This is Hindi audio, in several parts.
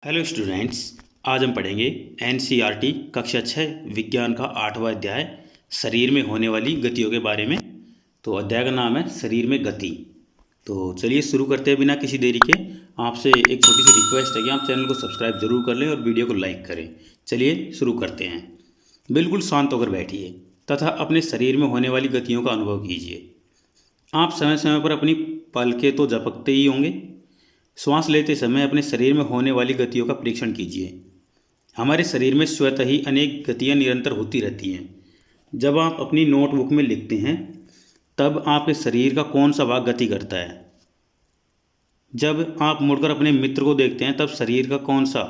Hello students. आज हम पढ़ेंगे एनसीईआरटी कक्षा 6 विज्ञान का 8वां अध्याय शरीर में होने वाली गतियों के बारे में। तो अध्याय का नाम है शरीर में गति। तो चलिए शुरू करते हैं बिना किसी देरी के। आपसे एक छोटी सी रिक्वेस्ट है कि आप चैनल को सब्सक्राइब जरूर कर लें और वीडियो को लाइक करें। चलिए शुरू करते हैं। बिल्कुल शांत होकर बैठिए तथा अपने शरीर में होने वाली गतियों का अनुभव कीजिए। आप समय समय पर अपनी पलकें तो झपकते ही होंगे। श्वास लेते समय अपने शरीर में होने वाली गतियों का परीक्षण कीजिए। हमारे शरीर में स्वतः ही अनेक गतियाँ निरंतर होती रहती हैं। जब आप अपनी नोटबुक में लिखते हैं तब आपके शरीर का कौन सा भाग गति करता है? जब आप मुड़कर अपने मित्र को देखते हैं तब शरीर का कौन सा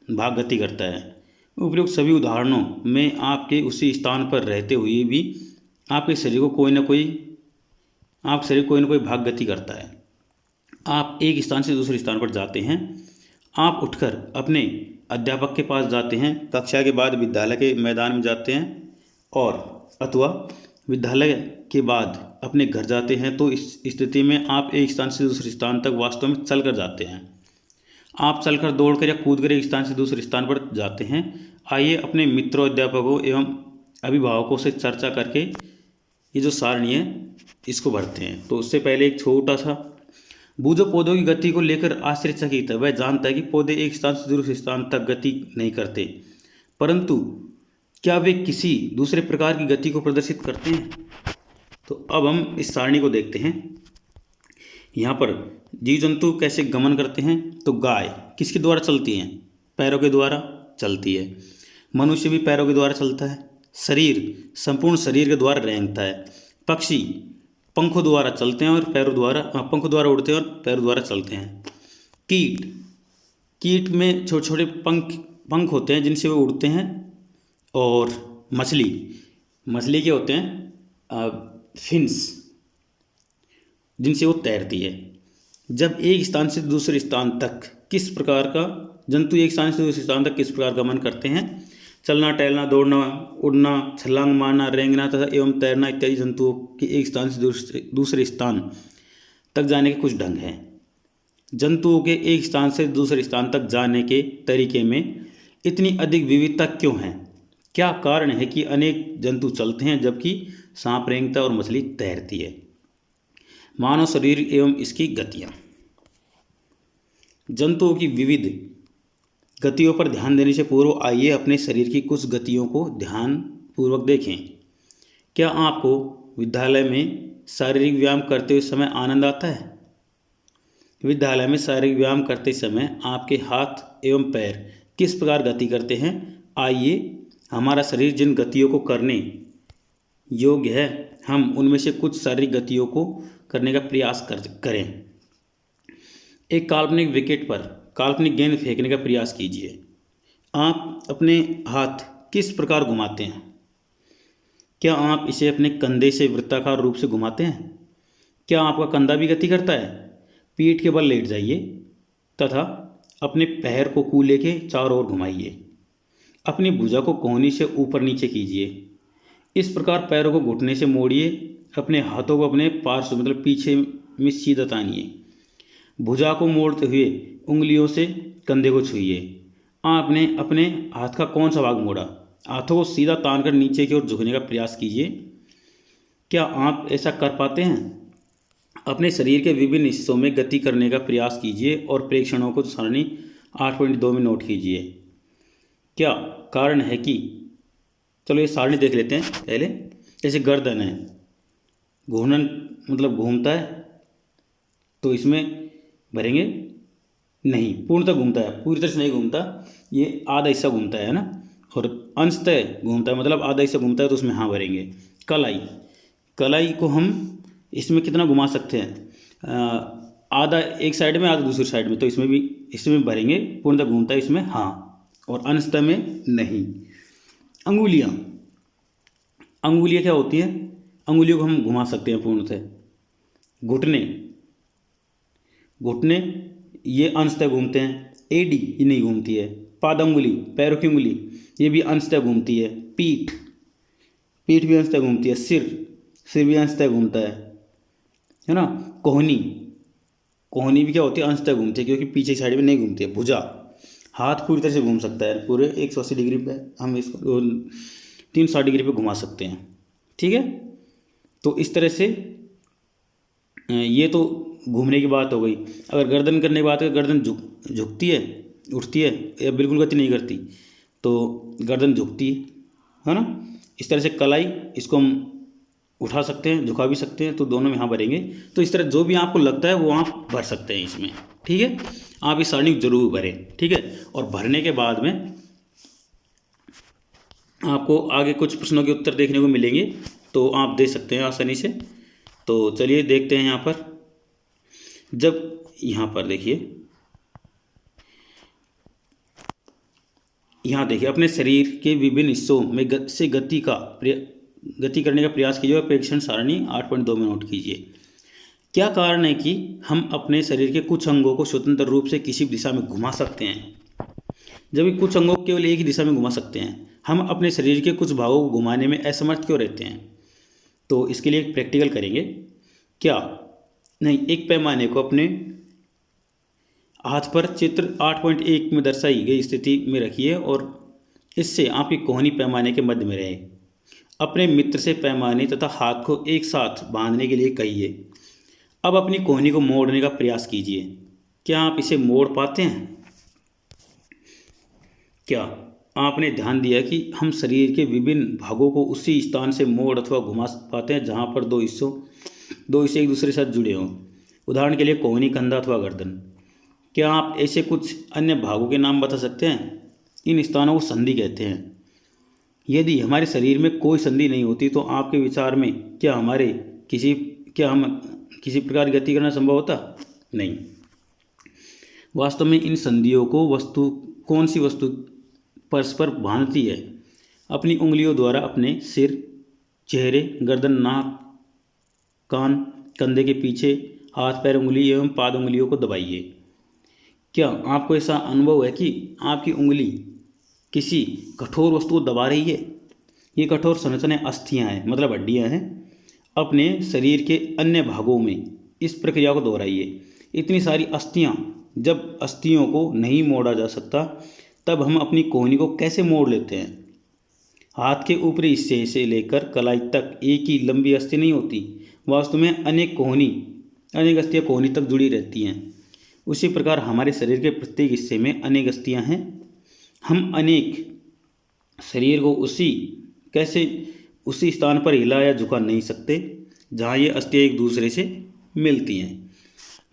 भाग गति करता है? उपयुक्त सभी उदाहरणों में आपके उसी स्थान पर रहते हुए भी आपके शरीर को कोई ना कोई भाग गति करता है। आप एक स्थान से दूसरे स्थान पर जाते हैं। आप उठकर अपने अध्यापक के पास जाते हैं, कक्षा के बाद विद्यालय के मैदान में जाते हैं और अथवा विद्यालय के बाद अपने घर जाते हैं। तो इस स्थिति में आप एक स्थान से दूसरे स्थान तक वास्तव में चलकर जाते हैं। आप चलकर, दौड़कर या कूदकर एक स्थान से दूसरे स्थान पर जाते हैं। आइए अपने मित्रों, अध्यापकों एवं अभिभावकों से चर्चा करके ये जो सारणी है इसको भरते हैं। तो उससे पहले एक छोटा सा, बूझो पौधों की गति को लेकर आश्चर्यचकित है। वह जानता है कि पौधे एक स्थान से दूसरे स्थान तक गति नहीं करते, परंतु क्या वे किसी दूसरे प्रकार की गति को प्रदर्शित करते हैं? तो अब हम इस सारणी को देखते हैं। यहाँ पर जीव जंतु कैसे गमन करते हैं। तो गाय किसके द्वारा चलती हैं? पैरों के द्वारा चलती है। मनुष्य भी पैरों के द्वारा चलता है। शरीर संपूर्ण शरीर के द्वारा रेंगता है। पक्षी पंखों द्वारा चलते हैं और पंखों द्वारा उड़ते हैं और पैरों द्वारा चलते हैं। कीट में छोटे छोटे पंख होते हैं जिनसे वो उड़ते हैं। और मछली के होते हैं फिन्स, जिनसे वो तैरती है। जब एक स्थान से दूसरे स्थान तक किस प्रकार का जंतु एक स्थान से दूसरे स्थान तक किस प्रकार गमन करते हैं? चलना, टहलना, दौड़ना, उड़ना, छलांग मारना, रेंगना तथा एवं तैरना इत्यादि जंतुओं के एक स्थान से दूसरे स्थान तक जाने के कुछ ढंग हैं। जंतुओं के एक स्थान से दूसरे स्थान तक जाने के तरीके में इतनी अधिक विविधता क्यों है? क्या कारण है कि अनेक जंतु चलते हैं जबकि सांप रेंगता है और मछली तैरती है? मानव शरीर एवं इसकी गतियाँ। जंतुओं की विविध गतियों पर ध्यान देने से पूर्व आइए अपने शरीर की कुछ गतियों को ध्यान पूर्वक देखें। क्या आपको विद्यालय में शारीरिक व्यायाम करते हुए समय आनंद आता है? विद्यालय में शारीरिक व्यायाम करते समय आपके हाथ एवं पैर किस प्रकार गति करते हैं? आइए हमारा शरीर जिन गतियों को करने योग्य है, हम उनमें से कुछ शारीरिक गतियों को करने का प्रयास करें। एक काल्पनिक विकेट पर काल्पनिक गेंद फेंकने का प्रयास कीजिए। आप अपने हाथ किस प्रकार घुमाते हैं? क्या आप इसे अपने कंधे से वृत्ताकार रूप से घुमाते हैं? क्या आपका कंधा भी गति करता है? पीठ के बल लेट जाइए तथा अपने पैर को कूल्हे के चारों ओर घुमाइए। अपनी भुजा को कोहनी से ऊपर नीचे कीजिए। इस प्रकार पैरों को घुटने से मोड़िए। अपने हाथों को अपने पार्श्व मतलब पीछे में सीधा तानिए। भुजा को मोड़ते हुए उंगलियों से कंधे को छूइए। आपने अपने हाथ का कौन सा भाग मोड़ा? हाथों को सीधा तानकर नीचे की ओर झुकने का प्रयास कीजिए। क्या आप ऐसा कर पाते हैं? अपने शरीर के विभिन्न हिस्सों में गति करने का प्रयास कीजिए और प्रेक्षणों को सारणी 8.2 में नोट कीजिए। क्या कारण है कि, चलो ये सारणी देख लेते हैं पहले। जैसे गर्दन है, घूर्णन मतलब घूमता है, तो इसमें भरेंगे नहीं, पूर्णतः घूमता है, पूरी तरह से नहीं घूमता, ये आधा हिस्सा घूमता है ना, और अंशतः घूमता है मतलब आधा हिस्सा घूमता है, तो उसमें हाँ भरेंगे। कलाई को हम इसमें कितना घुमा सकते हैं? आधा एक साइड में, आधा दूसरी साइड में, तो इसमें भरेंगे पूर्णतः घूमता है, इसमें हाँ, और अंशतः में नहीं। अंगुलियाँ क्या होती हैं? अंगुलियों को हम घुमा सकते हैं पूर्णतः। घुटने ये अंशतः घूमते हैं। एडी ये नहीं घूमती है। पाद अंगुली, पैरों की उंगली, ये भी अंशतः घूमती है। पीठ भी अंशतः घूमती है। सिर भी अंशतः घूमता है ना। कोहनी भी क्या होती है? अंशतः घूमती है, क्योंकि पीछे साइड में नहीं घूमती है। भुजा, हाथ पूरी तरह से घूम सकता है, पूरे 180 डिग्री पे हम इसको 360 डिग्री पे घुमा सकते हैं। ठीक है, तो इस तरह से ये तो घूमने की बात हो गई। अगर गर्दन करने की बात है, गर्दन झुकती है, उठती है या बिल्कुल गति नहीं करती, तो गर्दन झुकती है ना। इस तरह से कलाई, इसको हम उठा सकते हैं, झुका भी सकते हैं, तो दोनों में यहाँ भरेंगे। तो इस तरह जो भी आपको लगता है वो आप भर सकते हैं इसमें। ठीक है, आप इस सारणी जरूर भरें। ठीक है, और भरने के बाद में आपको आगे कुछ प्रश्नों के उत्तर देखने को मिलेंगे, तो आप दे सकते हैं आसानी से। तो चलिए देखते हैं यहाँ पर। जब यहाँ पर देखिए, यहाँ देखिए, अपने शरीर के विभिन्न हिस्सों में गति करने का प्रयास कीजिए और प्रेक्षण सारणी 8.2 में नोट कीजिए। क्या कारण है कि हम अपने शरीर के कुछ अंगों को स्वतंत्र रूप से किसी भी दिशा में घुमा सकते हैं, जबकि कुछ अंगों को केवल एक ही दिशा में घुमा सकते हैं? हम अपने शरीर के कुछ भागों को घुमाने में असमर्थ क्यों रहते हैं? तो इसके लिए एक प्रैक्टिकल करेंगे। क्या नहीं, एक पैमाने को अपने हाथ पर चित्र 8.1 में दर्शाई गई स्थिति में रखिए और इससे आपकी कोहनी पैमाने के मध्य में रहे। अपने मित्र से पैमाने तथा हाथ को एक साथ बांधने के लिए कहिए। अब अपनी कोहनी को मोड़ने का प्रयास कीजिए। क्या आप इसे मोड़ पाते हैं? क्या आपने ध्यान दिया कि हम शरीर के विभिन्न भागों को उसी स्थान से मोड़ अथवा घुमा पाते हैं जहाँ पर दो हिस्से एक दूसरे के साथ जुड़े हों? उदाहरण के लिए कोहनी, कंधा अथवा गर्दन। क्या आप ऐसे कुछ अन्य भागों के नाम बता सकते हैं? इन स्थानों को संधि कहते हैं। यदि हमारे शरीर में कोई संधि नहीं होती तो आपके विचार में क्या हम किसी प्रकार की गति करना संभव होता? नहीं। वास्तव में इन संधियों को कौन सी वस्तु परस्पर बांधती है? अपनी उंगलियों द्वारा अपने सिर, चेहरे, गर्दन, नाक, कान, कंधे के पीछे, हाथ, पैर उंगली एवं पाद उंगलियों को दबाइए। क्या आपको ऐसा अनुभव है कि आपकी उंगली किसी कठोर वस्तु को दबा रही है? ये कठोर संरचनाएं अस्थियां हैं, मतलब हड्डियां हैं। अपने शरीर के अन्य भागों में इस प्रक्रिया को दोहराइए। इतनी सारी अस्थियां, जब अस्थियों को नहीं मोड़ा जा सकता तब हम अपनी कोहनी को कैसे मोड़ लेते हैं? हाथ के ऊपरी हिस्से से लेकर कलाई तक एक ही लंबी अस्थि नहीं होती। वास्तव में अनेक अस्थियां कोहनी तक जुड़ी रहती हैं। उसी प्रकार हमारे शरीर के प्रत्येक हिस्से में अनेक अस्थियां हैं। हम अनेक शरीर को उसी स्थान पर हिला या झुका नहीं सकते जहाँ ये अस्थियां एक दूसरे से मिलती हैं।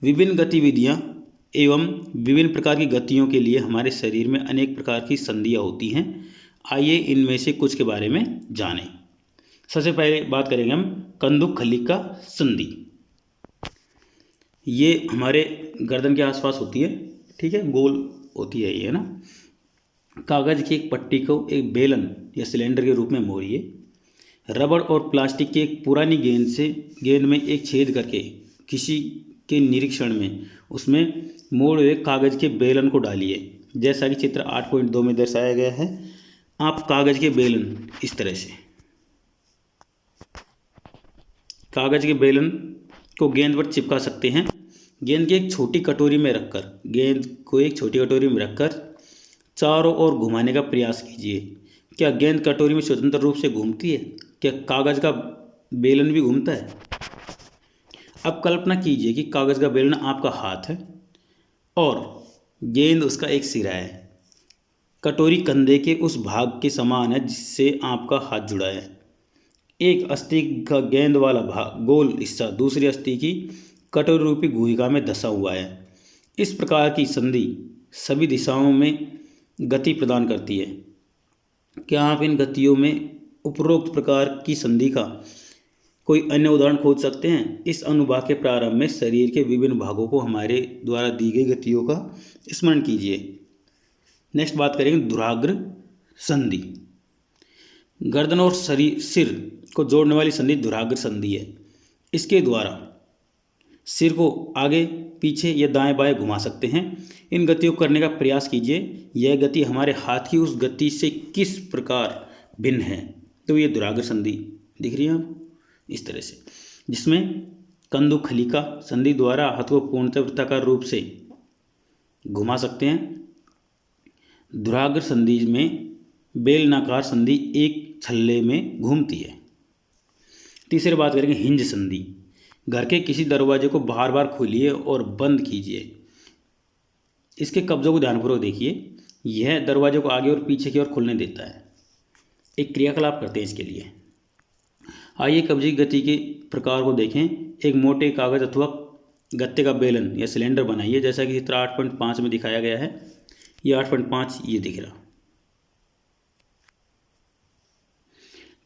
विभिन्न गतिविधियाँ एवं विभिन्न प्रकार की गतियों के लिए हमारे शरीर में अनेक प्रकार की संधियाँ होती हैं। आइए इनमें से कुछ के बारे में जानें। सबसे पहले बात करेंगे हम कंदुकखलिका संधि। ये हमारे गर्दन के आसपास होती है। ठीक है, गोल होती है ये, है ना। कागज़ की एक पट्टी को एक बेलन या सिलेंडर के रूप में मोड़िए। रबड़ और प्लास्टिक की एक पुरानी गेंद में एक छेद करके किसी के निरीक्षण में उसमें मोड़े हुए कागज़ के बेलन को डालिए, जैसा कि चित्र 8.2 में दर्शाया गया है। आप कागज़ के बेलन इस तरह से कागज़ के बेलन को गेंद पर चिपका सकते हैं। गेंद को एक छोटी कटोरी में रखकर चारों ओर घुमाने का प्रयास कीजिए। क्या गेंद कटोरी में स्वतंत्र रूप से घूमती है? क्या कागज़ का बेलन भी घूमता है? अब कल्पना कीजिए कि कागज़ का बेलन आपका हाथ है और गेंद उसका एक सिरा है। कटोरी कंधे के उस भाग के समान है जिससे आपका हाथ जुड़ा है। एक अस्थि का गेंद वाला भाग, गोल हिस्सा, दूसरी अस्थि की कटोरी रूपी गुहिका में धंसा हुआ है। इस प्रकार की संधि सभी दिशाओं में गति प्रदान करती है। क्या आप इन गतियों में उपरोक्त प्रकार की संधि का कोई अन्य उदाहरण खोज सकते हैं? इस अनुभाग के प्रारंभ में शरीर के विभिन्न भागों को हमारे द्वारा दी गई गतियों का स्मरण कीजिए। नेक्स्ट बात करेंगे दुराग्र संधि। गर्दन और सिर को जोड़ने वाली संधि दुराग्र संधि है। इसके द्वारा सिर को आगे, पीछे या दाएं बाएं घुमा सकते हैं। इन गतियों को करने का प्रयास कीजिए। यह गति हमारे हाथ की उस गति से किस प्रकार भिन्न है? तो ये दुराग्र संधि दिख रही है आपको इस तरह से, जिसमें कंदुकखलिका संधि द्वारा हाथ को पूर्णतः वृत्ताकार रूप से घुमा सकते हैं। धुराग्र संधि में बेलनाकार संधि एक छल्ले में घूमती है। तीसरी बात करेंगे हिंज संधि। घर के किसी दरवाजे को बार बार खोलिए और बंद कीजिए। इसके कब्जों को ध्यानपूर्वक देखिए। यह दरवाजे को आगे और पीछे की ओर खुलने देता है। एक क्रियाकलाप करते हैं इसके लिए। आइए कब्जे की गति के प्रकार को देखें। एक मोटे कागज अथवा गत्ते का बेलन या सिलेंडर बनाइए, जैसा कि चित्र 8.5 में दिखाया गया है। ये 8.5 ये दिख रहा।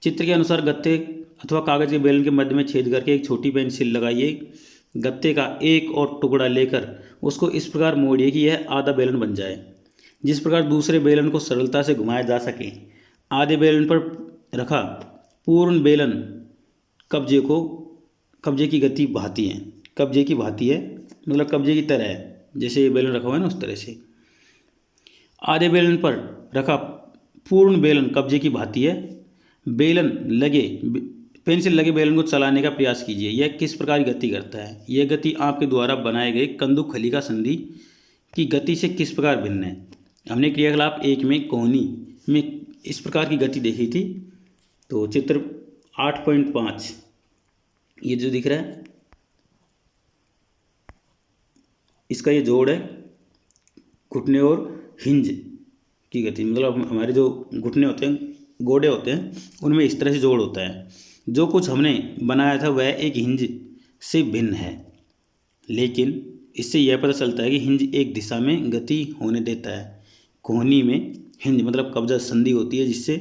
चित्र के अनुसार गत्ते अथवा कागज के बेलन के मध्य में छेद करके एक छोटी पेंसिल लगाइए। गत्ते का एक और टुकड़ा लेकर उसको इस प्रकार मोड़िए कि यह आधा बेलन बन जाए, जिस प्रकार दूसरे बेलन को सरलता से घुमाया जा सके। आधे बेलन पर रखा पूर्ण बेलन कब्जे की गति भाती है। कब्जे की भाती है मतलब कब्जे की तरह है, जैसे ये बेलन रखा हुआ है ना, उस तरह से। आधे बेलन पर रखा पूर्ण बेलन कब्जे की भाती है। पेंसिल लगे बेलन को चलाने का प्रयास कीजिए। यह किस प्रकार की गति करता है? यह गति आपके द्वारा बनाए गए कंदुक खलिका संधि की गति से किस प्रकार भिन्न है? हमने क्रियाकलाप 1 में कोहनी में इस प्रकार की गति देखी थी। तो चित्र 8.5 ये जो दिख रहा है, इसका ये जोड़ है घुटने और हिंज की गति। मतलब हमारे जो घुटने होते हैं, गोडे होते हैं, उनमें इस तरह से जोड़ होता है। जो कुछ हमने बनाया था वह एक हिंज से भिन्न है, लेकिन इससे यह पता चलता है कि हिंज एक दिशा में गति होने देता है। कोहनी में हिंज मतलब कब्जा संधि होती है, जिससे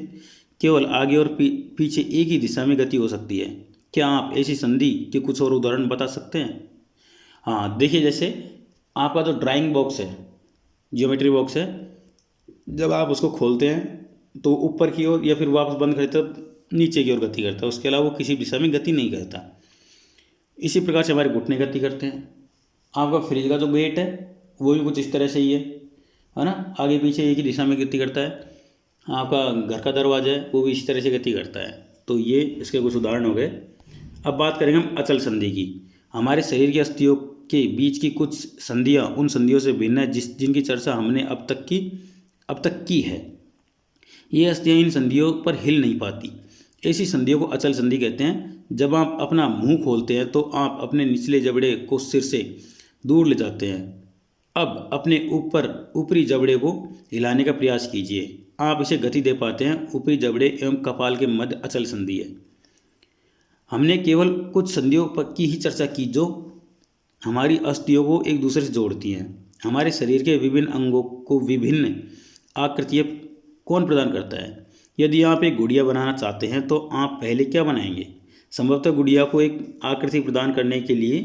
केवल आगे और पीछे एक ही दिशा में गति हो सकती है। क्या आप ऐसी संधि के कुछ और उदाहरण बता सकते हैं? हाँ, देखिए, जैसे आपका जो ड्राइंग बॉक्स है, ज्योमेट्री बॉक्स है, जब आप उसको खोलते हैं तो ऊपर की ओर या फिर वापस बंद करते तब नीचे की ओर गति करता है। उसके अलावा वो किसी दिशा में गति नहीं करता। इसी प्रकार से हमारे घुटने गति करते हैं। आपका फ्रिज का जो गेट है वो भी कुछ इस तरह से ही है ना, आगे पीछे एक ही दिशा में गति करता है। आपका घर का दरवाजा है वो भी इस तरह से गति करता है। तो ये इसके कुछ उदाहरण हो गए। अब बात करेंगे हम अचल संधि की। हमारे शरीर की अस्थियों के बीच की कुछ संधियाँ उन संधियों से भिन्न है जिनकी चर्चा हमने अब तक की है। ये अस्थियाँ इन संधियों पर हिल नहीं पाती। ऐसी संधियों को अचल संधि कहते हैं। जब आप अपना मुंह खोलते हैं तो आप अपने निचले जबड़े को सिर से दूर ले जाते हैं। अब अपने ऊपरी जबड़े को हिलाने का प्रयास कीजिए। आप इसे गति दे पाते हैं। ऊपरी जबड़े एवं कपाल के मध्य अचल संधि है। हमने केवल कुछ संधियों पर की ही चर्चा की जो हमारी अस्थियों को एक दूसरे से जोड़ती हैं। हमारे शरीर के विभिन्न अंगों को विभिन्न आकृतियाँ कौन प्रदान करता है? यदि आप एक गुड़िया बनाना चाहते हैं तो आप पहले क्या बनाएंगे? संभवतः गुड़िया को एक आकृति प्रदान करने के लिए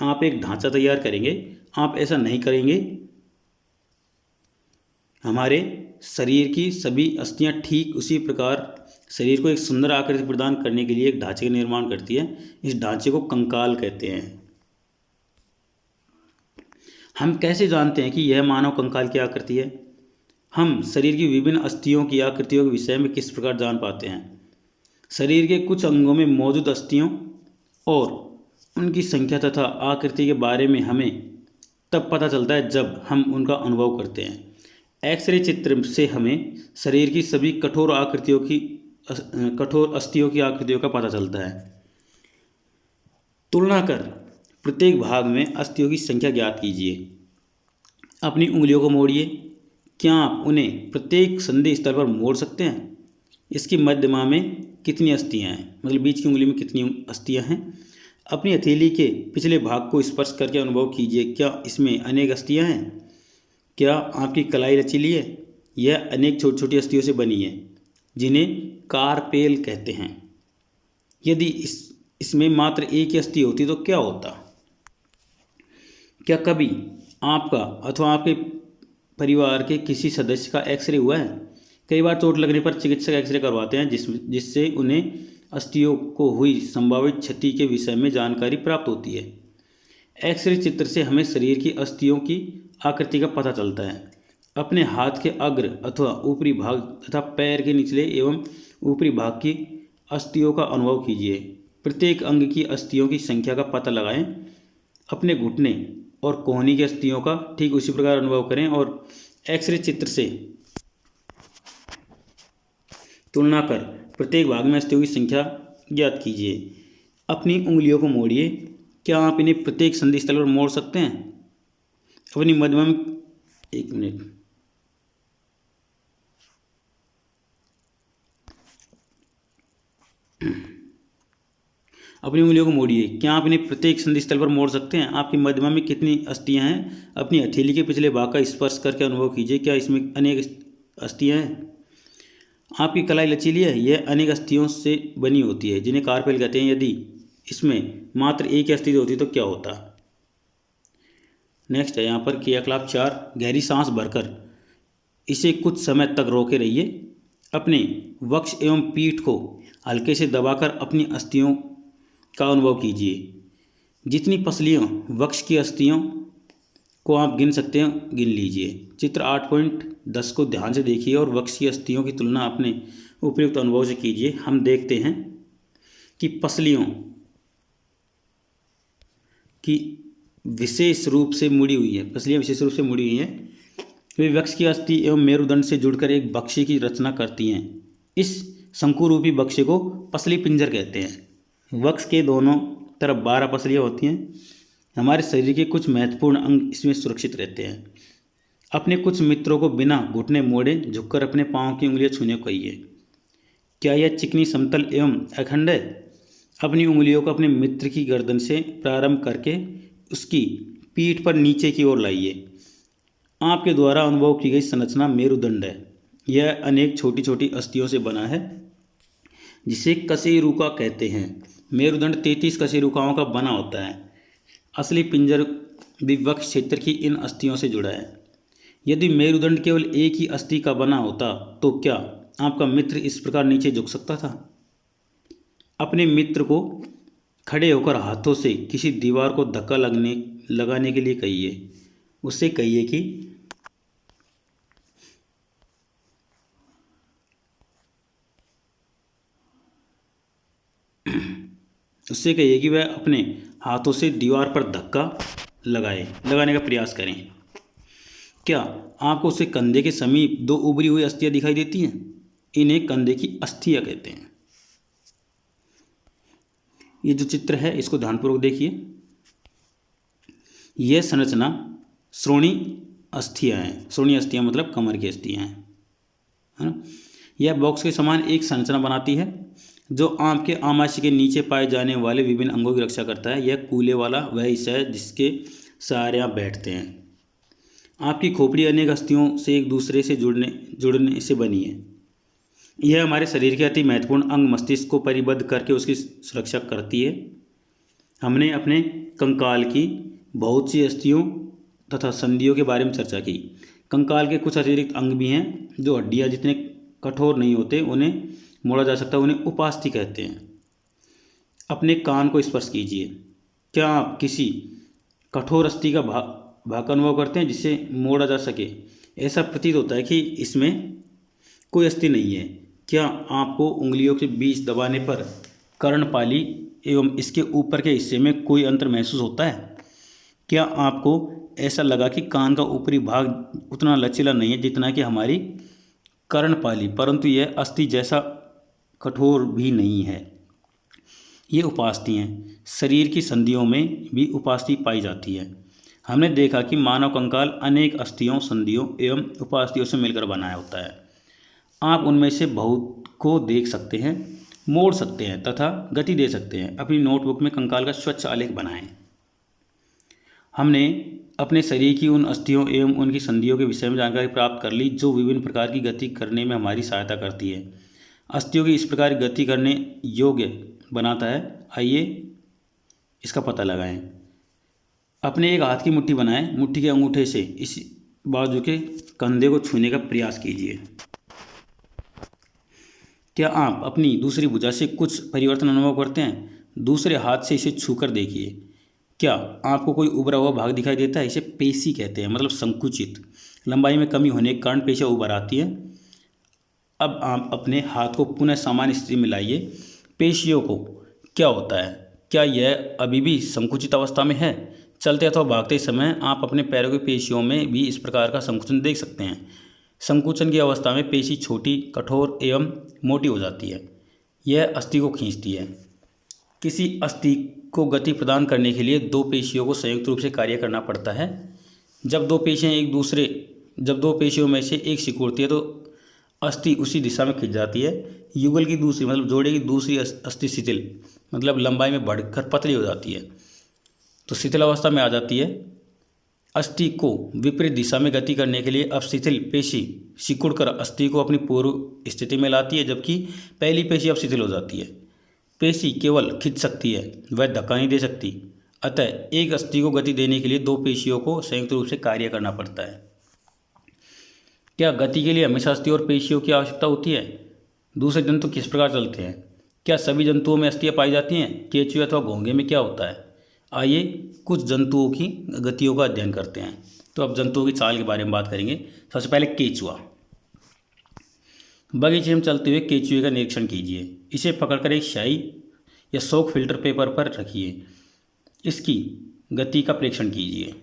आप एक ढांचा तैयार करेंगे। आप ऐसा नहीं करेंगे। हमारे शरीर की सभी अस्थियां ठीक उसी प्रकार शरीर को एक सुंदर आकृति प्रदान करने के लिए एक ढांचे का निर्माण करती है। इस ढांचे को कंकाल कहते हैं। हम कैसे जानते हैं कि यह मानव कंकाल की आकृति है? हम शरीर की विभिन्न अस्थियों की आकृतियों के विषय में किस प्रकार जान पाते हैं? शरीर के कुछ अंगों में मौजूद अस्थियों और उनकी संख्या तथा आकृति के बारे में हमें तब पता चलता है जब हम उनका अनुभव करते हैं। एक्सरे चित्र से हमें शरीर की सभी कठोर अस्थियों की आकृतियों का पता चलता है। तुलना कर प्रत्येक भाग में अस्थियों की संख्या ज्ञात कीजिए। अपनी उंगलियों को मोड़िए। क्या आप उन्हें प्रत्येक संधि स्थल पर मोड़ सकते हैं? इसकी मध्यमा में कितनी अस्थियां हैं, मतलब बीच की उंगली में कितनी अस्थियां हैं? अपनी हथेली के पिछले भाग को स्पर्श करके अनुभव कीजिए। क्या इसमें अनेक अस्थियां हैं? क्या आपकी कलाई लचीली है? यह अनेक छोटी छोटी अस्थियों से बनी है जिन्हें कार्पेल कहते हैं। यदि इसमें मात्र एक ही अस्थि होती तो क्या होता? क्या कभी आपका अथवा आपके परिवार के किसी सदस्य का एक्सरे हुआ है? कई बार चोट लगने पर चिकित्सक एक्सरे करवाते हैं जिससे उन्हें अस्थियों को हुई संभावित क्षति के विषय में जानकारी प्राप्त होती है। एक्सरे चित्र से हमें शरीर की अस्थियों की आकृति का पता चलता है। अपने हाथ के अग्र अथवा ऊपरी भाग तथा पैर के निचले एवं ऊपरी भाग की अस्थियों का अनुभव कीजिए। प्रत्येक अंग की अस्थियों की संख्या का पता लगाएं। अपने घुटने और कोहनी की अस्थियों का ठीक उसी प्रकार अनुभव करें और एक्सरे चित्र से तुलना कर प्रत्येक भाग में अस्थियों की संख्या ज्ञात कीजिए। अपनी उंगलियों को मोड़िए। क्या आप इन्हें प्रत्येक संधि स्थल पर मोड़ सकते हैं? अपनी मध्यमा में, एक मिनट, अपनी उंगलियों को मोड़िए। क्या आप इन्हें प्रत्येक संधि स्थल पर मोड़ सकते हैं? आपकी मध्यमा में कितनी अस्थियां हैं? अपनी हथेली के पिछले भाग का स्पर्श करके अनुभव कीजिए। क्या इसमें अनेक अस्थियां हैं? आपकी कलाई लचीली है? यह अनेक अस्थियों से बनी होती है जिन्हें कार्पेल कहते हैं। यदि इसमें मात्र एक अस्थि होती तो क्या होता? नेक्स्ट है यहाँ पर क्रियाकलाप 4, गहरी सांस भरकर इसे कुछ समय तक रोके रहिए। अपने वक्ष एवं पीठ को हल्के से दबाकर अपनी अस्थियों का अनुभव कीजिए। जितनी पसलियों वक्ष की अस्थियों को आप गिन सकते हैं गिन लीजिए। चित्र 8.10 को ध्यान से देखिए और वक्ष की अस्थियों की तुलना अपने उपयुक्त अनुभव से कीजिए। हम देखते हैं कि पसलियों की विशेष रूप से मुड़ी हुई है, पसलियाँ विशेष रूप से मुड़ी हुई हैं। वे वक्ष की अस्थि एवं मेरुदंड से जुड़कर एक बक्से की रचना करती हैं। इस शंकुरूपी बक्से को पसली पिंजर कहते हैं। वक्ष के दोनों तरफ 12 पसलियाँ होती हैं। हमारे शरीर के कुछ महत्वपूर्ण अंग इसमें सुरक्षित रहते हैं। अपने कुछ मित्रों को बिना घुटने मोड़े झुककर अपने पाँव की उंगलियां छूने को कहिए। क्या यह चिकनी, समतल एवं अखंड है? अपनी उंगलियों को अपने मित्र की गर्दन से प्रारंभ करके उसकी पीठ पर नीचे की ओर लाइए। आपके द्वारा अनुभव की गई संरचना मेरुदंड है। यह अनेक छोटी छोटी अस्थियों से बना है जिसे कशेरुका कहते हैं। मेरुदंड 33 कशेरुकाओं का बना होता है। असली पिंजर भी वक्ष क्षेत्र की इन अस्थियों से जुड़ा है। यदि मेरुदंड केवल एक ही अस्थि का बना होता तो क्या आपका मित्र इस प्रकार नीचे झुक सकता था? अपने मित्र को खड़े होकर हाथों से किसी दीवार को धक्का लगाने के लिए कहिए। उससे कहिए कि वह अपने हाथों से दीवार पर धक्का लगाने का प्रयास करें। क्या आपको उसके कंधे के समीप 2 उभरी हुई अस्थियां दिखाई देती हैं? इन्हें कंधे की अस्थियां कहते हैं। ये जो चित्र है इसको ध्यानपूर्वक देखिए। यह संरचना श्रोणी अस्थियां हैं। श्रोणी अस्थियां मतलब कमर की अस्थियां हैं, है ना। यह बॉक्स के समान एक संरचना बनाती है जो आंत के आमाशय के नीचे पाए जाने वाले विभिन्न अंगों की रक्षा करता है। यह कूले वाला वह हिस्सा है जिसके सहारे आप बैठते हैं। आपकी खोपड़ी अनेक अस्थियों से एक दूसरे से जुड़ने से बनी है। यह हमारे शरीर के अति महत्वपूर्ण अंग मस्तिष्क को परिबद्ध करके उसकी सुरक्षा करती है। हमने अपने कंकाल की बहुत सी अस्थियों तथा संधियों के बारे में चर्चा की। कंकाल के कुछ अतिरिक्त अंग भी हैं जो हड्डियाँ जितने कठोर नहीं होते उन्हें मोड़ा जा सकता है, उन्हें उपास्थि कहते हैं। अपने कान को स्पर्श कीजिए। क्या आप किसी कठोर अस्थि का भाग का अनुभव करते हैं जिसे मोड़ा जा सके? ऐसा प्रतीत होता है कि इसमें कोई अस्थि नहीं है। क्या आपको उंगलियों के बीच दबाने पर कर्णपाली एवं इसके ऊपर के हिस्से में कोई अंतर महसूस होता है? क्या आपको ऐसा लगा कि कान का ऊपरी भाग उतना लचीला नहीं है जितना कि हमारी कर्णपाली, परंतु यह अस्थि जैसा कठोर भी नहीं है? ये उपास्थि हैं। शरीर की संधियों में भी उपास्थि पाई जाती है। हमने देखा कि मानव कंकाल अनेक अस्थियों, संधियों एवं उपास्थियों से मिलकर बनाया होता है। आप उनमें से बहुत को देख सकते हैं, मोड़ सकते हैं तथा गति दे सकते हैं। अपनी नोटबुक में कंकाल का स्वच्छ आलेख बनाएं। हमने अपने शरीर की उन अस्थियों एवं उनकी संधियों के विषय में जानकारी प्राप्त कर ली जो विभिन्न प्रकार की गति करने में हमारी सहायता करती है। अस्थियों की इस प्रकार गति करने योग्य बनाता है। आइए इसका पता लगाएं। अपने एक हाथ की मुट्ठी बनाएं। मुट्ठी के अंगूठे से इस बाजू के कंधे को छूने का प्रयास कीजिए। क्या आप अपनी दूसरी भुजा से कुछ परिवर्तन अनुभव करते हैं? दूसरे हाथ से इसे छूकर देखिए। क्या आपको कोई उभरा हुआ भाग दिखाई देता है? इसे पेशी कहते हैं, मतलब संकुचित। लंबाई में कमी होने के कारण पेशियाँ उभर आती हैं। अब आप अपने हाथ को पुनः सामान्य स्थिति में लाइए। पेशियों को क्या होता है? क्या यह अभी भी संकुचित अवस्था में है? चलते अथवा भागते समय आप अपने पैरों की पेशियों में भी इस प्रकार का संकुचन देख सकते हैं। संकुचन की अवस्था में पेशी छोटी, कठोर एवं मोटी हो जाती है। यह अस्थि को खींचती है। किसी अस्थि को गति प्रदान करने के लिए दो पेशियों को संयुक्त रूप से कार्य करना पड़ता है। जब दो पेशियों में से एक सिकुड़ती है तो अस्थि उसी दिशा में खिंच जाती है। युगल की दूसरी मतलब जोड़े की दूसरी अस्थि शिथिल मतलब लंबाई में बढ़कर पतली हो जाती है, तो शिथिल अवस्था में आ जाती है। अस्थि को विपरीत दिशा में गति करने के लिए अब शिथिल पेशी सिकुड़कर अस्थि को अपनी पूर्व स्थिति में लाती है, जबकि पहली पेशी अब शिथिल हो जाती है। पेशी केवल खिंच सकती है, वह धक्का नहीं दे सकती। अतः एक अस्थि को गति देने के लिए दो पेशियों को संयुक्त रूप से कार्य करना पड़ता है। क्या गति के लिए हमेशा अस्थि और पेशियों की आवश्यकता होती है? दूसरे जंतु किस प्रकार चलते हैं? क्या सभी जंतुओं में अस्थियां पाई जाती हैं? केंचुए अथवा घोंघे में क्या होता है? आइए कुछ जंतुओं की गतियों का अध्ययन करते हैं। तो अब जंतुओं की चाल के बारे में बात करेंगे। सबसे पहले केंचुआ। बगीचे में चलते हुए केंचुए का निरीक्षण कीजिए। इसे पकड़कर एक स्याही या शॉक फिल्टर पेपर पर रखिए। इसकी गति का प्रेक्षण कीजिए।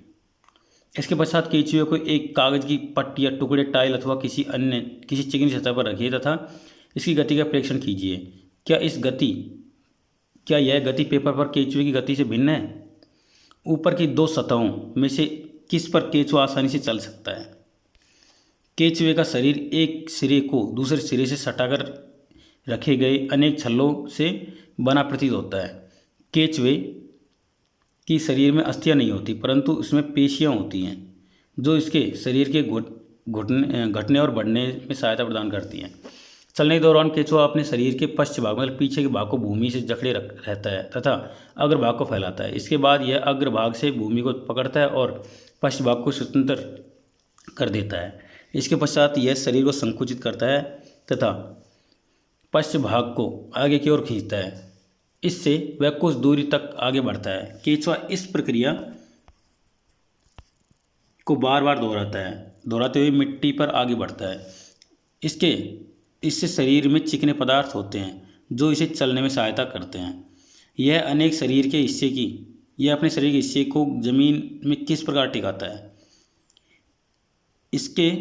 इसके पश्चात केंचुए को एक कागज की पट्टी या टुकड़े टाइल अथवा किसी चिकनी सतह पर रखिए तथा इसकी गति का प्रेक्षण कीजिए। क्या यह गति पेपर पर केंचुए की गति से भिन्न है? ऊपर की दो सतहों में से किस पर केंचुआ आसानी से चल सकता है? केंचुए का शरीर एक सिरे को दूसरे सिरे से सटाकर रखे गए अनेक छल्लों से बना प्रतीत होता है। केंचुए की शरीर में अस्थियां नहीं होती, परंतु उसमें पेशियां होती हैं जो इसके शरीर के घटने और बढ़ने में सहायता प्रदान करती हैं। चलने के दौरान केंचुआ अपने शरीर के पश्च भाग मतलब पीछे के भाग को भूमि से जकड़े रहता है तथा अग्रभाग को फैलाता है। इसके बाद यह अग्रभाग से भूमि को पकड़ता है और पश्च भाग को स्वतंत्र कर देता है। इसके पश्चात यह शरीर को संकुचित करता है तथा पश्च भाग को आगे की ओर खींचता है। इससे वह कुछ दूरी तक आगे बढ़ता है। केंचुआ इस प्रक्रिया को बार बार दोहराते हुए मिट्टी पर आगे बढ़ता है। इससे शरीर में चिकने पदार्थ होते हैं जो इसे चलने में सहायता करते हैं। यह अपने शरीर के हिस्से को जमीन में किस प्रकार टिकाता है? इसके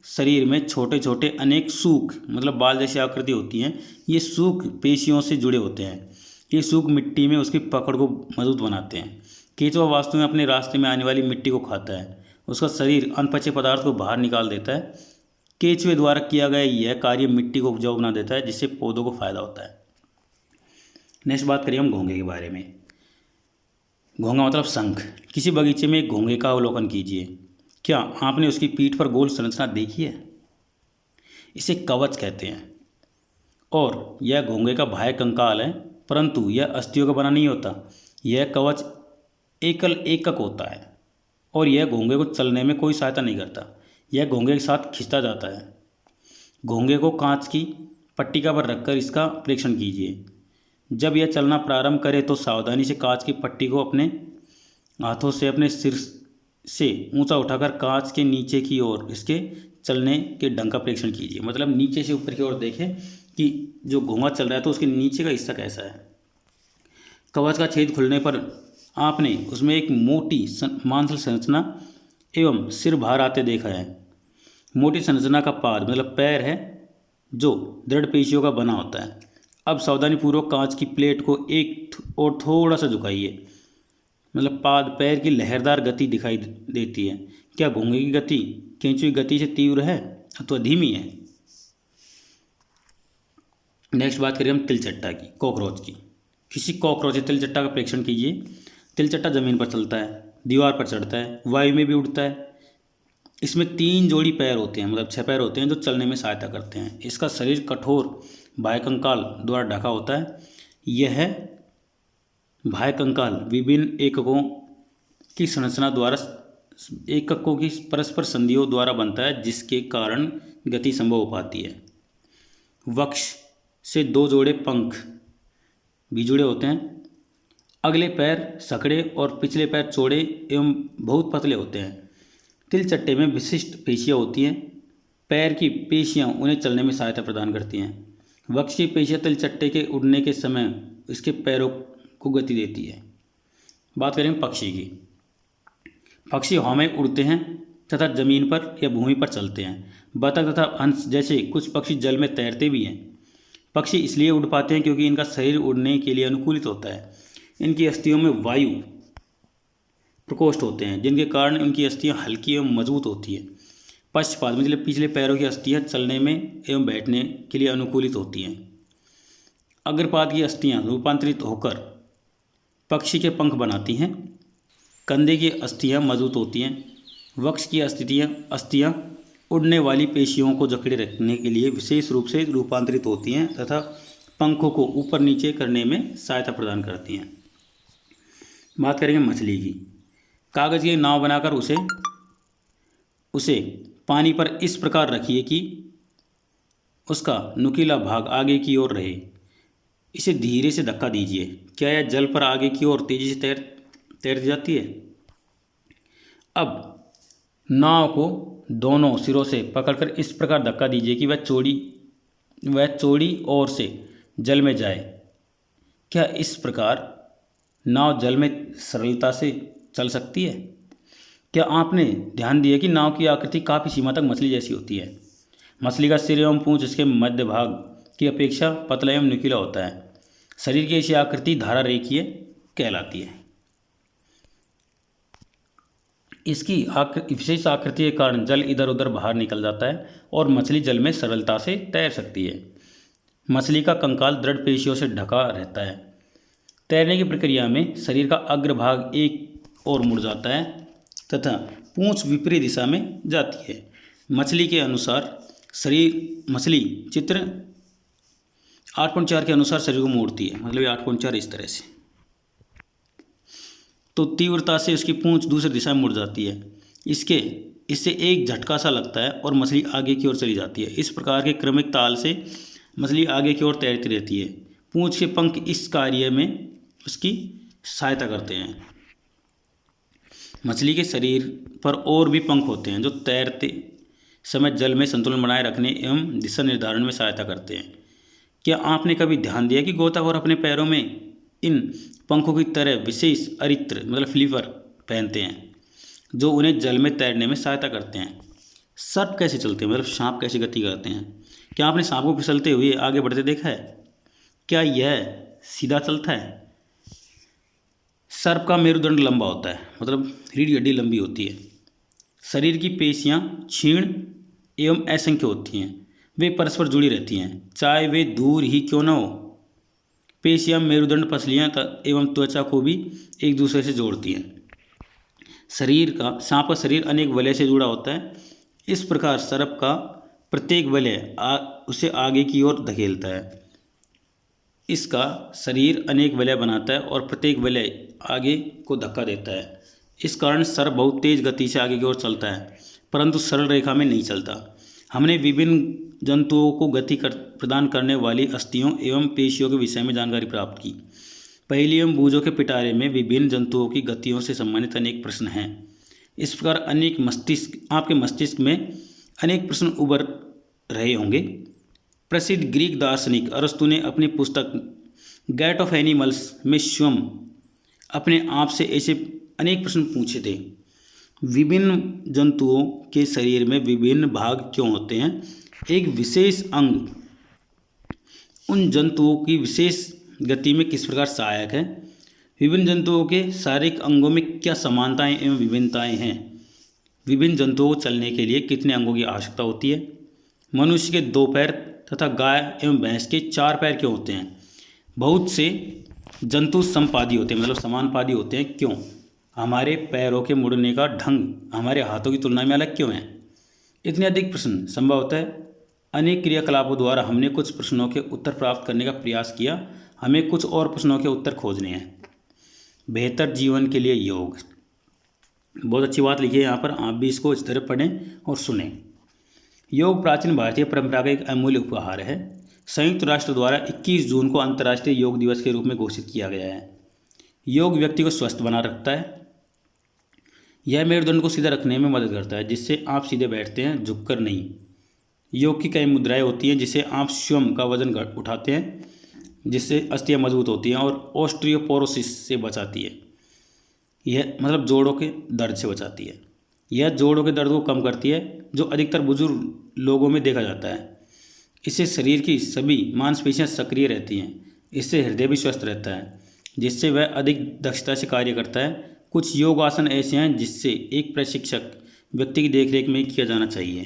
शरीर में छोटे छोटे अनेक सूक मतलब बाल जैसी आकृति होती हैं। ये सूक पेशियों से जुड़े होते हैं। ये सूक मिट्टी में उसकी पकड़ को मजबूत बनाते हैं। केंचुआ वास्तव में अपने रास्ते में आने वाली मिट्टी को खाता है। उसका शरीर अनपचे पदार्थ को बाहर निकाल देता है। केंचुए द्वारा किया गया यह कार्य मिट्टी को उपजाऊ बना देता है, जिससे पौधों को फायदा होता है। नेक्स्ट बात करिए हम घोंघे के बारे में। घोंघा मतलब शंख। किसी बगीचे में एक घोंघे का अवलोकन कीजिए। क्या आपने उसकी पीठ पर गोल संरचना देखी है? इसे कवच कहते हैं और यह घोंघे का बाह्य कंकाल है, परंतु यह अस्थियों का बना नहीं होता। यह कवच एकक होता है और यह घोंघे को चलने में कोई सहायता नहीं करता। यह घोंघे के साथ खिंचता जाता है। घोंघे को कांच की पट्टिका पर रखकर इसका परीक्षण कीजिए। जब यह चलना प्रारंभ करे तो सावधानी से कांच की पट्टी को अपने हाथों से अपने सिर से ऊंचा उठाकर कांच के नीचे की ओर इसके चलने के ढंग का परीक्षण कीजिए। मतलब नीचे से ऊपर की ओर देखें कि जो घोंघा चल रहा है तो उसके नीचे का हिस्सा कैसा है। कवच का छेद खुलने पर आपने उसमें एक मोटी मांसल संरचना एवं सिर बाहर आते देखा है। मोटी संरचना का पाद मतलब पैर है जो दृढ़ पेशियों का बना होता है। अब सावधानीपूर्वक कांच की प्लेट को एक और थोड़ा सा झुकाइए। मतलब पाद पैर की लहरदार गति दिखाई देती है। क्या घोंघे की गति केंचुए की गति से तीव्र है अथवा धीमी है? नेक्स्ट बात करिए हम तिलचट्टा की, कॉकरोच की। किसी कॉकरोच या तिलचट्टा का परीक्षण कीजिए। तिलचट्टा जमीन पर चलता है, दीवार पर चढ़ता है, वायु में भी उड़ता है। इसमें 3 जोड़ी पैर होते हैं मतलब 6 पैर होते हैं जो चलने में सहायता करते हैं। इसका शरीर कठोर बाह्य कंकाल द्वारा ढका होता है। यह बाह्य कंकाल विभिन्न एककों की परस्पर संधियों द्वारा बनता है, जिसके कारण गति संभव हो पाती है। वक्ष से 2 जोड़े पंख भी जुड़े होते हैं। अगले पैर सकड़े और पिछले पैर चौड़े एवं बहुत पतले होते हैं। तिलचट्टे में विशिष्ट पेशियाँ होती हैं। पैर की पेशियाँ उन्हें चलने में सहायता प्रदान करती हैं। वक्ष की पेशियाँ तिलचट्टे के उड़ने के समय इसके पैरों को गति देती है। बात करें पक्षी की। पक्षी हवा में उड़ते हैं तथा जमीन पर या भूमि पर चलते हैं। बतख तथा हंस जैसे कुछ पक्षी जल में तैरते भी हैं। पक्षी इसलिए उड़ पाते हैं क्योंकि इनका शरीर उड़ने के लिए अनुकूलित होता है। इनकी अस्थियों में वायु प्रकोष्ठ होते हैं, जिनके कारण इनकी अस्थियां हल्की एवं मजबूत होती है। पश्चपाद मतलब पिछले पैरों की अस्थियां चलने में एवं बैठने के लिए अनुकूलित होती हैं। अग्रपाद की अस्थियां रूपांतरित होकर पक्षी के पंख बनाती हैं। कंधे की अस्थियां मजबूत होती हैं। वक्ष की अस्थियां उड़ने वाली पेशियों को जकड़े रखने के लिए विशेष रूप से रूपांतरित होती हैं तथा पंखों को ऊपर नीचे करने में सहायता प्रदान करती हैं। बात करेंगे मछली की। कागज़ की नाव बनाकर उसे पानी पर इस प्रकार रखिए कि उसका नुकीला भाग आगे की ओर रहे। इसे धीरे से धक्का दीजिए। क्या यह जल पर आगे की ओर तेजी से तैर जाती है? अब नाव को दोनों सिरों से पकड़कर इस प्रकार धक्का दीजिए कि वह चौड़ी ओर से जल में जाए। क्या इस प्रकार नाव जल में सरलता से चल सकती है? क्या आपने ध्यान दिया कि नाव की आकृति काफ़ी सीमा तक मछली जैसी होती है? मछली का सिर एवं पूंछ इसके मध्य भाग की अपेक्षा पतला एवं नुकीला होता है। शरीर की ऐसी आकृति धारा रेखीय कहलाती है। इसकी विशेष आकृति के कारण जल इधर उधर बाहर निकल जाता है और मछली जल में सरलता से तैर सकती है। मछली का कंकाल दृढ़ पेशियों से ढका रहता है। तैरने की प्रक्रिया में शरीर का अग्रभाग एक ओर मुड़ जाता है तथा पूंछ विपरीत दिशा में जाती है। मछली के अनुसार मछली चित्र 8.4 के अनुसार शरीर को मोड़ती है, मतलब 8.4 इस तरह से। तो तीव्रता से उसकी पूंछ दूसरी दिशा में मुड़ जाती है। इससे एक झटका सा लगता है और मछली आगे की ओर चली जाती है। इस प्रकार के क्रमिक ताल से मछली आगे की ओर तैरती रहती है। पूंछ के पंख इस कार्य में उसकी सहायता करते हैं। मछली के शरीर पर और भी पंख होते हैं जो तैरते समय जल में संतुलन बनाए रखने एवं दिशा निर्धारण में सहायता करते हैं। क्या आपने कभी ध्यान दिया कि गोताखोर अपने पैरों में इन पंखों की तरह विशेष अरित्र मतलब फ्लीपर पहनते हैं जो उन्हें जल में तैरने में सहायता करते हैं? सर्प कैसे चलते हैं, मतलब सांप कैसे गति करते हैं? क्या आपने सांप को फिसलते हुए आगे बढ़ते देखा है? क्या यह सीधा चलता है? सर्प का मेरुदंड लंबा होता है, मतलब रीढ़ की हड्डी लंबी होती है। शरीर की पेशियां क्षीण एवं असंख्य होती हैं। वे परस्पर जुड़ी रहती हैं, चाहे वे दूर ही क्यों न हो। पेशियां मेरुदंड पसलियां एवं त्वचा को भी एक दूसरे से जोड़ती हैं। सांप का शरीर अनेक वलय से जुड़ा होता है। इस प्रकार सर्प का प्रत्येक वलय उसे आगे की ओर धकेलता है। इसका शरीर अनेक वलय बनाता है और प्रत्येक वलय आगे को धक्का देता है। इस कारण सर्प बहुत तेज गति से आगे की ओर चलता है, परंतु सरल रेखा में नहीं चलता। हमने विभिन्न जंतुओं को गति प्रदान करने वाली अस्थियों एवं पेशियों के विषय में जानकारी प्राप्त की। पहेली एवं बूझों के पिटारे में विभिन्न जंतुओं की गतियों से संबंधित अनेक प्रश्न हैं। इस प्रकार आपके मस्तिष्क में अनेक प्रश्न उभर रहे होंगे। प्रसिद्ध ग्रीक दार्शनिक अरस्तु ने अपनी पुस्तक गैट ऑफ एनिमल्स में स्वयं अपने आप से ऐसे अनेक प्रश्न पूछे थे। विभिन्न जंतुओं के शरीर में विभिन्न भाग क्यों होते हैं? एक विशेष अंग उन जंतुओं की विशेष गति में किस प्रकार सहायक है? विभिन्न जंतुओं के शारीरिक अंगों में क्या समानताएं एवं विभिन्नताएं हैं? विभिन्न जंतुओं को चलने के लिए कितने अंगों की आवश्यकता होती है? मनुष्य के 2 पैर तथा गाय एवं भैंस के 4 पैर क्यों होते हैं? बहुत से जंतु समपादी होते हैं, मतलब समानुपाती होते हैं, क्यों? हमारे पैरों के मुड़ने का ढंग हमारे हाथों की तुलना में अलग क्यों है? इतने अधिक प्रश्न संभवतः अनेक क्रियाकलापों द्वारा हमने कुछ प्रश्नों के उत्तर प्राप्त करने का प्रयास किया। हमें कुछ और प्रश्नों के उत्तर खोजने हैं। बेहतर जीवन के लिए योग, बहुत अच्छी बात लिखी है यहाँ पर, आप भी इसको इस तरह पढ़ें और सुनें। योग प्राचीन भारतीय परंपरा का एक अमूल्य उपहार है। संयुक्त राष्ट्र द्वारा 21 जून को अंतर्राष्ट्रीय योग दिवस के रूप में घोषित किया गया है। योग व्यक्ति को स्वस्थ बना रखता है। यह मेरुदंड को सीधा रखने में मदद करता है, जिससे आप सीधे बैठते हैं, झुककर नहीं। योग की कई मुद्राएं होती हैं जिससे आप स्वयं का वजन उठाते हैं, जिससे अस्थियां मजबूत होती हैं और ऑस्टियोपोरोसिस से बचाती है। यह मतलब जोड़ों के दर्द से बचाती है। यह जोड़ों के दर्द को कम करती है, जो अधिकतर बुजुर्ग लोगों में देखा जाता है। इससे शरीर की सभी मांसपेशियां सक्रिय रहती हैं। इससे हृदय भी स्वस्थ रहता है, जिससे वह अधिक दक्षता से कार्य करता है। कुछ योग आसन ऐसे हैं जिससे एक प्रशिक्षक व्यक्ति की देखरेख में किया जाना चाहिए।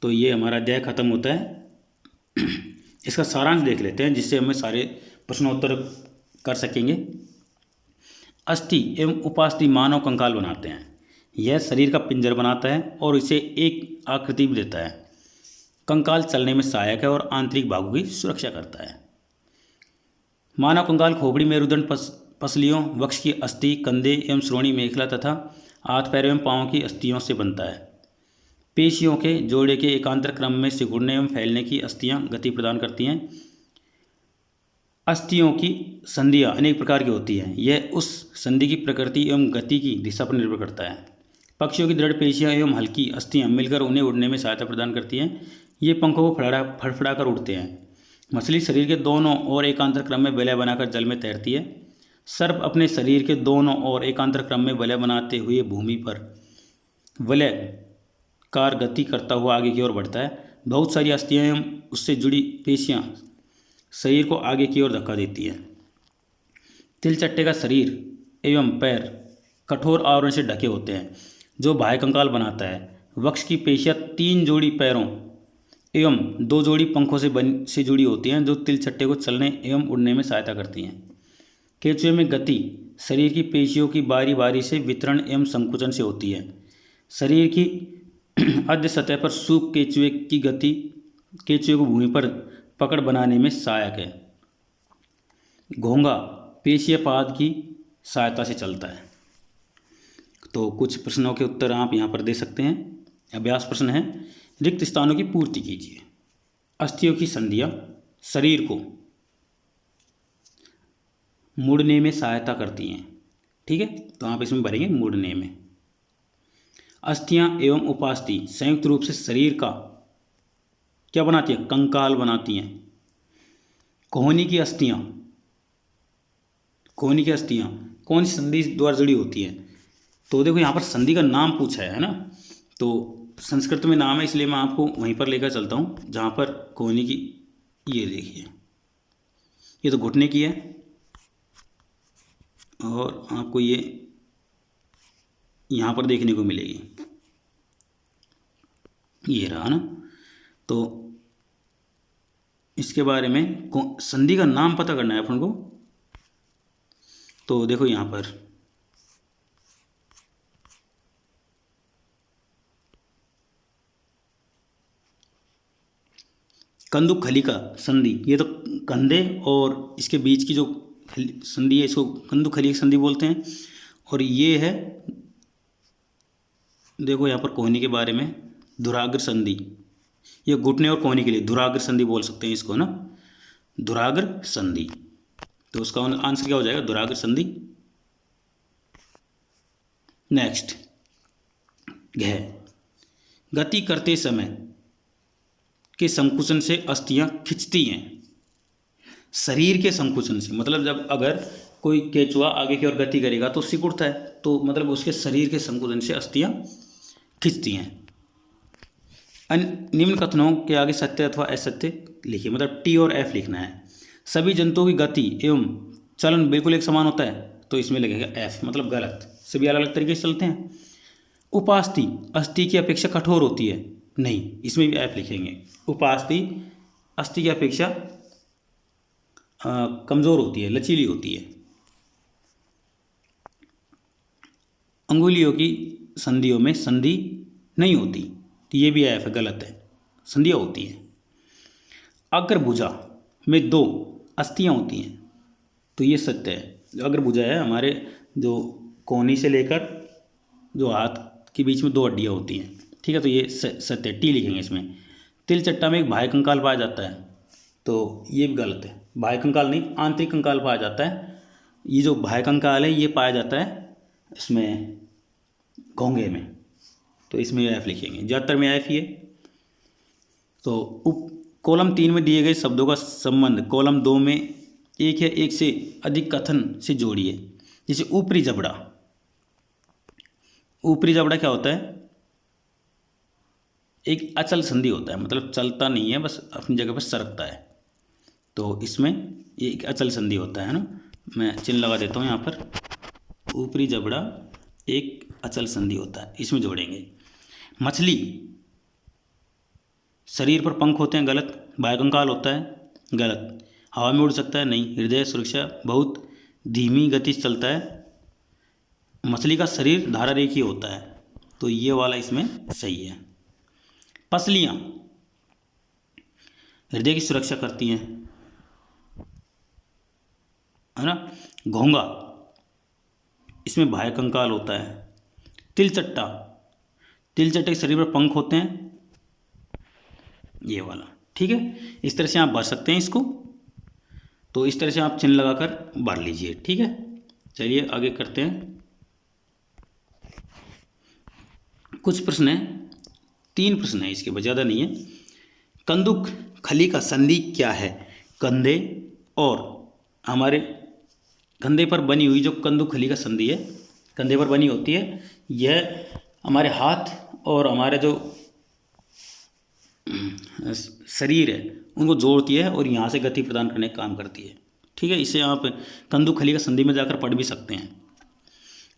तो ये हमारा अध्याय खत्म होता है। इसका सारांश देख लेते हैं, जिससे हमें सारे प्रश्नोत्तर कर सकेंगे। अस्थि एवं उपास्थि मानव कंकाल बनाते हैं। यह शरीर का पिंजर बनाता है और इसे एक आकृति भी देता है। कंकाल चलने में सहायक है और आंतरिक भागों की सुरक्षा करता है। मानव कंकाल खोपड़ी, मेरुदंड, पसलियों, वक्ष की अस्थि, कंधे एवं श्रोणि मेखला तथा हाथ पैर एवं पाँव की अस्थियों से बनता है। पेशियों के जोड़े के एकांतर क्रम में सिकुड़ने एवं फैलने की अस्थियां गति प्रदान करती हैं। अस्थियों की संधियां अनेक प्रकार की होती हैं। यह उस संधि की प्रकृति एवं गति की दिशा पर निर्भर करता है। पक्षियों की दृढ़ पेशियां एवं हल्की अस्थियां मिलकर उन्हें उड़ने में सहायता प्रदान करती हैं। ये पंखों को फड़फड़ा कर उड़ते हैं। मछली शरीर के दोनों ओर एकांतर क्रम में वलय बनाकर जल में तैरती है। सर्प अपने शरीर के दोनों ओर एकांतर क्रम में वलय बनाते हुए भूमि पर वलय कार गति करता हुआ आगे की ओर बढ़ता है। बहुत सारी अस्थियां एवं उससे जुड़ी पेशियां शरीर को आगे की ओर धक्का देती हैं। तिलचट्टे का शरीर एवं पैर कठोर आवरण से ढके होते हैं, जो बाह्य कंकाल बनाता है। वक्ष की पेशियां 3 जोड़ी पैरों एवं 2 जोड़ी पंखों से जुड़ी होती हैं, जो तिलचट्टे को चलने एवं उड़ने में सहायता करती हैं। केंचुए में गति शरीर की पेशियों की बारी बारी से वितरण एवं संकुचन से होती है। शरीर की आद्य सतह पर सूख केंचुए की गति केंचुए को भूमि पर पकड़ बनाने में सहायक है। घोंगा पेशीय पाद की सहायता से चलता है। तो कुछ प्रश्नों के उत्तर आप यहाँ पर दे सकते हैं। अभ्यास प्रश्न है, रिक्त स्थानों की पूर्ति कीजिए। अस्थियों की संधियाँ शरीर को मुड़ने में सहायता करती हैं। ठीक है, तो आप इसमें भरेंगे मुड़ने में। अस्थियां एवं उपास्थि संयुक्त रूप से शरीर का क्या बनाती है? कंकाल बनाती हैं। कोहनी की अस्थियां कौन सी संधि द्वारा जुड़ी होती हैं? तो देखो यहाँ पर संधि का नाम पूछा है ना, तो संस्कृत में नाम है, इसलिए मैं आपको वहीं पर लेकर चलता हूँ जहाँ पर कोहनी की, ये देखिए, ये तो घुटने की है और आपको ये यहाँ पर देखने को मिलेगी, ये रहा ना। तो इसके बारे में संधि का नाम पता करना है अपन को। तो देखो यहाँ पर कंदुक खलिका संधि, ये तो कंधे और इसके बीच की जो संधि है इसको कंदुक खलिका संधि बोलते हैं। और ये है, देखो यहाँ पर कोहनी के बारे में धुराग्र संधि, ये घुटने और कोहनी के लिए धुराग्र संधि बोल सकते हैं इसको ना, धुराग्र संधि। तो उसका आंसर क्या हो जाएगा? धुराग्र संधि। नेक्स्ट, घ गति करते समय के संकुचन से अस्थियां खिंचती हैं। शरीर के संकुचन से मतलब जब अगर कोई केंचुआ आगे की ओर गति करेगा तो सिकुड़ता है, तो मतलब उसके शरीर के संकुचन से अस्थियां खिंचती हैं। निम्न कथनों के आगे सत्य अथवा असत्य लिखिए, मतलब टी और एफ लिखना है। सभी जंतुओं की गति एवं चलन बिल्कुल एक समान होता है, तो इसमें लगेगा एफ, मतलब गलत, सभी अलग अलग तरीके से चलते हैं। उपास्थि अस्थि की अपेक्षा कठोर होती है, नहीं, इसमें भी एफ लिखेंगे। उपास्थि अस्थि की अपेक्षा कमज़ोर होती है, लचीली होती है। अंगुलियों की संधियों में संधि नहीं होती, तो ये भी एफ है, गलत है, संधियाँ होती हैं। अग्रभुजा में 2 अस्थियाँ होती हैं, तो ये सत्य है। जो अग्रभुजा है हमारे जो कोहनी से लेकर जो हाथ के बीच में 2 हड्डियाँ होती हैं, ठीक है, तो ये सत्य है, टी लिखेंगे इसमें। तिलचट्टा में एक बाह्य कंकाल पाया जाता है, तो ये भी गलत है, बाह्य कंकाल नहीं, आंतरिक कंकाल पाया जाता है। ये जो बाह्य कंकाल है ये पाया जाता है इसमें घोंगे में, तो इसमें एफ लिखेंगे, ज़्यादातर में एफ ही है। तो कॉलम 3 में दिए गए शब्दों का संबंध कॉलम 2 में एक या एक से अधिक कथन से जोड़िए। जैसे ऊपरी जबड़ा, ऊपरी जबड़ा क्या होता है? एक अचल संधि होता है, मतलब चलता नहीं है, बस अपनी जगह पर सरकता है। तो इसमें ये एक अचल संधि होता है ना। मैं चिन्ह लगा देता हूँ यहाँ पर। ऊपरी जबड़ा एक अचल संधि होता है, इसमें जोड़ेंगे। मछली, शरीर पर पंख होते हैं, गलत। बाह्यकंकाल होता है, गलत। हवा में उड़ सकता है, नहीं। हृदय सुरक्षा, बहुत धीमी गति से चलता है। मछली का शरीर धारा रेखीय होता है, तो ये वाला इसमें सही है। पसलियाँ हृदय की सुरक्षा करती हैं, है ना। घोंगा, इसमें बाह्य कंकाल होता है। तिलचट्टा, तिलचट्टे के शरीर पर पंख होते हैं, ये वाला, ठीक है। इस तरह से आप भर सकते हैं इसको। तो इस तरह से आप चिन्ह लगाकर भर लीजिए, ठीक है। चलिए आगे करते हैं। कुछ प्रश्न है, 3 प्रश्न है इसके बाद, ज़्यादा नहीं है। कंदुक खली का संधि क्या है? कंधे और हमारे कंधे पर बनी हुई जो कंदुक खली का संधि है, कंधे पर बनी होती है, यह हमारे हाथ और हमारे जो शरीर है उनको जोड़ती है और यहाँ से गति प्रदान करने का काम करती है, ठीक है। इसे आप कंदुक खली का संधि में जाकर पढ़ भी सकते हैं।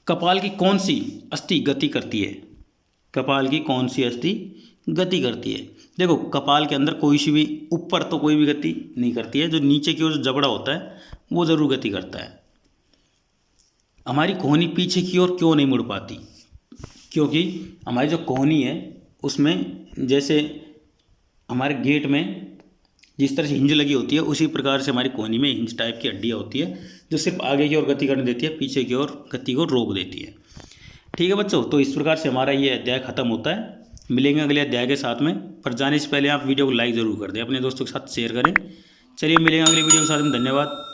कपाल की कौन सी अस्थि गति करती है? कपाल की कौन सी अस्थि गति करती है? देखो, कपाल के अंदर कोई सी भी ऊपर तो कोई भी गति नहीं करती है, जो नीचे की ओर जो जबड़ा होता है वो ज़रूर गति करता है। हमारी कोहनी पीछे की ओर क्यों नहीं मुड़ पाती? क्योंकि हमारी जो कोहनी है उसमें, जैसे हमारे गेट में जिस तरह से हिंज लगी होती है, उसी प्रकार से हमारी कोहनी में हिंज टाइप की हड्डियाँ होती है, जो सिर्फ आगे की ओर गति करने देती है, पीछे की ओर गति को रोक देती है, ठीक है बच्चों। तो इस प्रकार से हमारा ये अध्याय खत्म होता है। मिलेंगे अगले अध्याय के साथ में, पर जाने से पहले आप वीडियो को लाइक ज़रूर कर दें, अपने दोस्तों के साथ शेयर करें। चलिए मिलेंगे अगले वीडियो के साथ में, धन्यवाद।